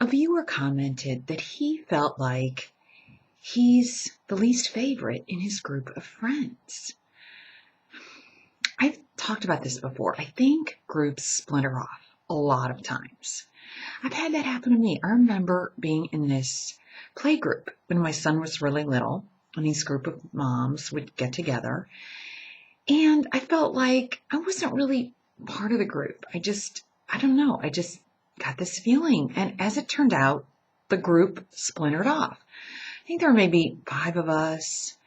A viewer commented that he felt like he's the least favorite in his group of friends. I've talked about this before. I think groups splinter off a lot of times. I've had that happen to me. I remember being in this play group when my son was really little, and these group of moms would get together. And I felt like I wasn't really part of the group. I don't know, I just got this feeling. And as it turned out, the group splintered off. I think there were maybe 5 of us.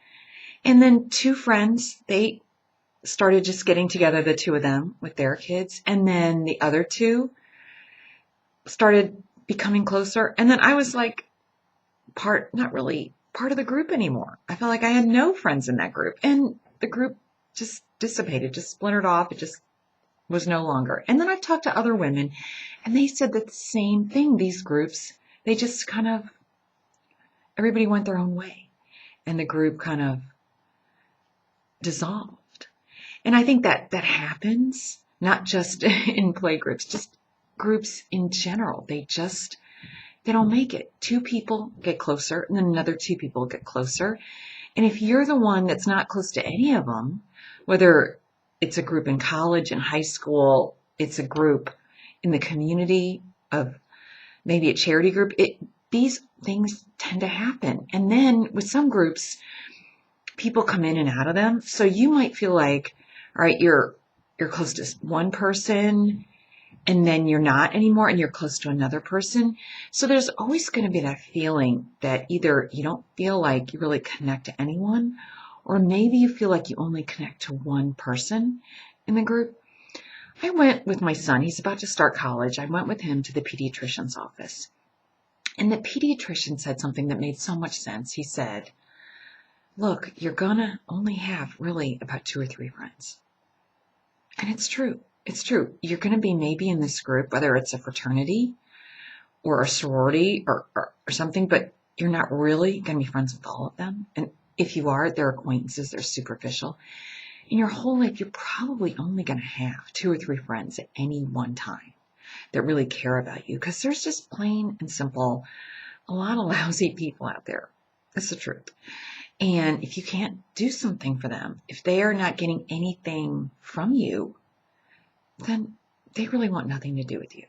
And then 2 friends, they started just getting together, the 2 of them with their kids. And then the other 2 started becoming closer. And then I was like not really part of the group anymore. I felt like I had no friends in that group. And the group just dissipated, just splintered off. It just was no longer. And then I've talked to other women, and they said that the same thing. These groups, they just kind of, everybody went their own way, and the group kind of dissolved. And I think that happens not just in play groups, just groups in general. They don't make it. 2 people get closer, and then another 2 people get closer. And if you're the one that's not close to any of them, whether it's a group in college and high school, it's a group in the community of maybe a charity group, these things tend to happen. And then with some groups, people come in and out of them. So you might feel like, all right, you're close to one person, and then you're not anymore, and you're close to another person. So there's always going to be that feeling that either you don't feel like you really connect to anyone, or maybe you feel like you only connect to one person in the group. I went with my son. He's about to start college. I went with him to the pediatrician's office. And the pediatrician said something that made so much sense. He said, look, you're going to only have really about 2 or 3 friends. And it's true. It's true. You're going to be maybe in this group, whether it's a fraternity or a sorority or something, but you're not really going to be friends with all of them. And if you are, they're acquaintances, they're superficial. In your whole life, you're probably only going to have 2 or 3 friends at any one time that really care about you, because there's just plain and simple a lot of lousy people out there. That's the truth. And if you can't do something for them, if they are not getting anything from you, then they really want nothing to do with you.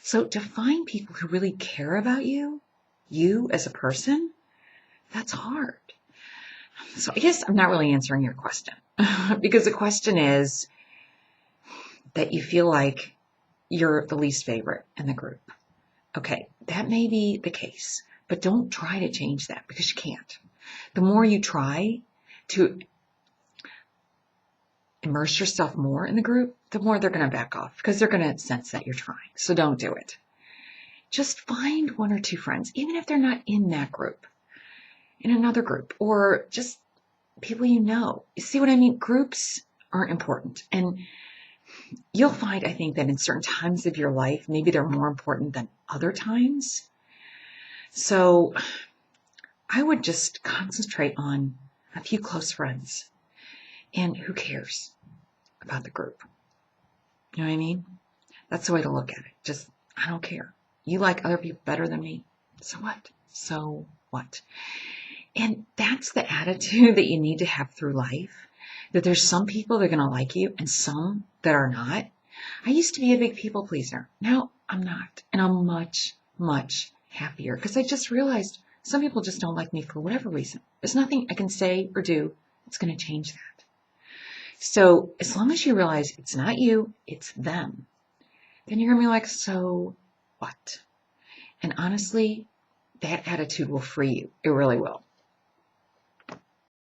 So to find people who really care about you as a person, that's hard. So I guess I'm not really answering your question because the question is that you feel like you're the least favorite in the group. Okay, that may be the case, but don't try to change that because you can't. The more you try to immerse yourself more in the group, the more they're going to back off because they're going to sense that you're trying. So don't do it. Just find 1 or 2 friends, even if they're not in that group, in another group, or just people you know. You see what I mean? Groups aren't important. And you'll find, I think, that in certain times of your life, maybe they're more important than other times. So I would just concentrate on a few close friends. And who cares about the group? You know what I mean? That's the way to look at it. Just, I don't care. You like other people better than me. So what? So what? And that's the attitude that you need to have through life. That there's some people that are going to like you and some that are not. I used to be a big people pleaser. Now I'm not. And I'm much, much happier because I just realized some people just don't like me for whatever reason. There's nothing I can say or do that's going to change that. So as long as you realize it's not you, it's them, then you're going to be like, so what? And honestly, that attitude will free you. It really will.